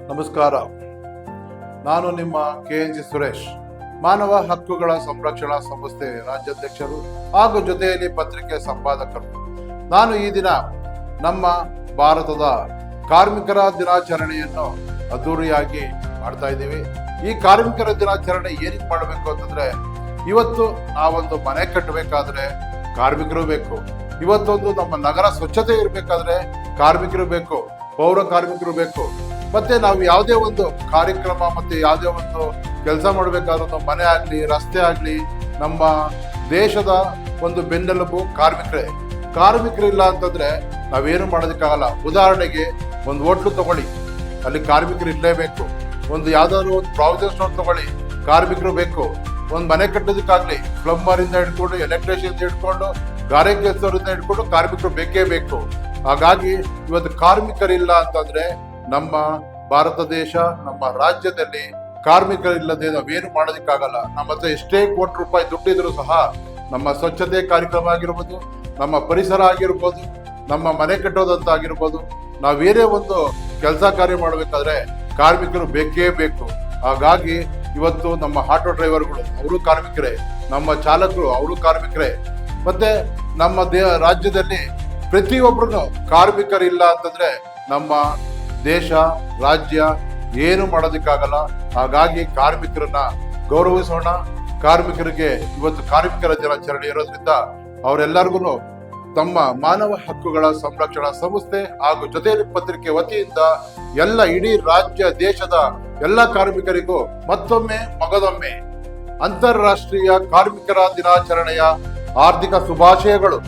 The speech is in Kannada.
ನಮಸ್ಕಾರ. ನಾನು ನಿಮ್ಮ KNG ಸುರೇಶ್, ಮಾನವ ಹಕ್ಕುಗಳ ಸಂರಕ್ಷಣಾ ಸಂಸ್ಥೆ ರಾಜ್ಯಾಧ್ಯಕ್ಷರು ಹಾಗೂ ಜೊತೆಯಲ್ಲಿ ಪತ್ರಿಕೆ ಸಂಪಾದಕರು. ನಾನು ಈ ದಿನ ನಮ್ಮ ಭಾರತದ ಕಾರ್ಮಿಕರ ದಿನಾಚರಣೆಯನ್ನು ಅದ್ದೂರಿಯಾಗಿ ಮಾಡ್ತಾ ಇದ್ದೀವಿ. ಈ ಕಾರ್ಮಿಕರ ದಿನಾಚರಣೆ ಏನಕ್ಕೆ ಮಾಡಬೇಕು ಅಂತಂದ್ರೆ, ಇವತ್ತು ನಾವೊಂದು ಮನೆ ಕಟ್ಟಬೇಕಾದ್ರೆ ಕಾರ್ಮಿಕರು ಬೇಕು. ಇವತ್ತೊಂದು ನಮ್ಮ ನಗರ ಸ್ವಚ್ಛತೆ ಇರಬೇಕಾದ್ರೆ ಕಾರ್ಮಿಕರು ಬೇಕು, ಪೌರ ಕಾರ್ಮಿಕರು ಬೇಕು. ಮತ್ತೆ ನಾವು ಯಾವುದೇ ಒಂದು ಕಾರ್ಯಕ್ರಮ ಮತ್ತೆ ಯಾವುದೇ ಒಂದು ಕೆಲಸ ಮಾಡಬೇಕಾದ್ರೂ ನಮ್ಮ ಮನೆ ಆಗ್ಲಿ, ರಸ್ತೆ ಆಗ್ಲಿ, ನಮ್ಮ ದೇಶದ ಒಂದು ಬೆನ್ನೆಲುಬು ಕಾರ್ಮಿಕರೇ. ಕಾರ್ಮಿಕರಿಲ್ಲ ಅಂತಂದ್ರೆ ನಾವೇನು ಮಾಡೋದಕ್ಕಾಗಲ್ಲ. ಉದಾಹರಣೆಗೆ ಒಂದು ಹೋಟ್ಲು ತಗೊಳ್ಳಿ, ಅಲ್ಲಿ ಕಾರ್ಮಿಕರು ಇರಲೇಬೇಕು. ಒಂದು ಯಾವ್ದಾದ್ರು ಒಂದು ಪ್ರಾವಿಷನ್ ಸ್ಟೋರ್ ತಗೊಳ್ಳಿ, ಕಾರ್ಮಿಕರು ಬೇಕು. ಒಂದು ಮನೆ ಕಟ್ಟೋದಕ್ಕಾಗ್ಲಿ, ಪ್ಲಂಬರ್ ಇಂದ ಹಿಡ್ಕೊಂಡು, ಎಲೆಕ್ಟ್ರಿಷಿಯನ್ ಹಿಡ್ಕೊಂಡು, ಗಾರೆ ಕೆಲಸದಿಂದ ಹಿಡ್ಕೊಂಡು ಕಾರ್ಮಿಕರು ಬೇಕೇ ಬೇಕು. ಹಾಗಾಗಿ ಇವತ್ತು ಕಾರ್ಮಿಕರಿಲ್ಲ ಅಂತಂದ್ರೆ ನಮ್ಮ ಭಾರತ ದೇಶ, ನಮ್ಮ ರಾಜ್ಯದಲ್ಲಿ ಕಾರ್ಮಿಕರಿಲ್ಲದೆ ನಾವೇನು ಮಾಡೋದಕ್ಕಾಗಲ್ಲ. ನಮ್ಮ ಹತ್ರ ಎಷ್ಟೇ ಕೋಟಿ ರೂಪಾಯಿ ದುಡ್ಡಿದ್ರು ಸಹ ನಮ್ಮ ಸ್ವಚ್ಛತೆ ಕಾರ್ಯಕ್ರಮ ಆಗಿರ್ಬೋದು, ನಮ್ಮ ಪರಿಸರ ಆಗಿರ್ಬೋದು, ನಮ್ಮ ಮನೆ ಕಟ್ಟೋದಂತ ಆಗಿರ್ಬೋದು, ನಾವೇನೇ ಒಂದು ಕೆಲಸ ಕಾರ್ಯ ಮಾಡಬೇಕಾದ್ರೆ ಕಾರ್ಮಿಕರು ಬೇಕೇ ಬೇಕು. ಹಾಗಾಗಿ ಇವತ್ತು ನಮ್ಮ ಆಟೋ ಡ್ರೈವರ್ಗಳು ಅವರು ಕಾರ್ಮಿಕರೇ, ನಮ್ಮ ಚಾಲಕರು ಅವರು ಕಾರ್ಮಿಕರೇ. ಮತ್ತೆ ನಮ್ಮ ರಾಜ್ಯದಲ್ಲಿ ಪ್ರತಿಯೊಬ್ಬರು ಕಾರ್ಮಿಕರಿಲ್ಲ ಅಂತಂದ್ರೆ ನಮ್ಮ ದೇಶ, ರಾಜ್ಯ ಏನು ಮಾಡೋದಕ್ಕಾಗಲ್ಲ. ಹಾಗಾಗಿ ಕಾರ್ಮಿಕರನ್ನ ಗೌರವಿಸೋಣ. ಕಾರ್ಮಿಕರಿಗೆ ಇವತ್ತು ಕಾರ್ಮಿಕರ ದಿನಾಚರಣೆ ಇರೋದ್ರಿಂದ ಅವರೆಲ್ಲರಿಗೂ ತಮ್ಮ ಮಾನವ ಹಕ್ಕುಗಳ ಸಂರಕ್ಷಣಾ ಸಂಸ್ಥೆ ಹಾಗೂ ಜೊತೆಯಲ್ಲಿ ಪತ್ರಿಕೆ ವತಿಯಿಂದ ಎಲ್ಲ ಇಡೀ ರಾಜ್ಯ, ದೇಶದ ಎಲ್ಲ ಕಾರ್ಮಿಕರಿಗೂ ಮತ್ತೊಮ್ಮೆ ಮಗದೊಮ್ಮೆ ಅಂತಾರಾಷ್ಟ್ರೀಯ ಕಾರ್ಮಿಕರ ದಿನಾಚರಣೆಯ ಹಾರ್ದಿಕ ಶುಭಾಶಯಗಳು.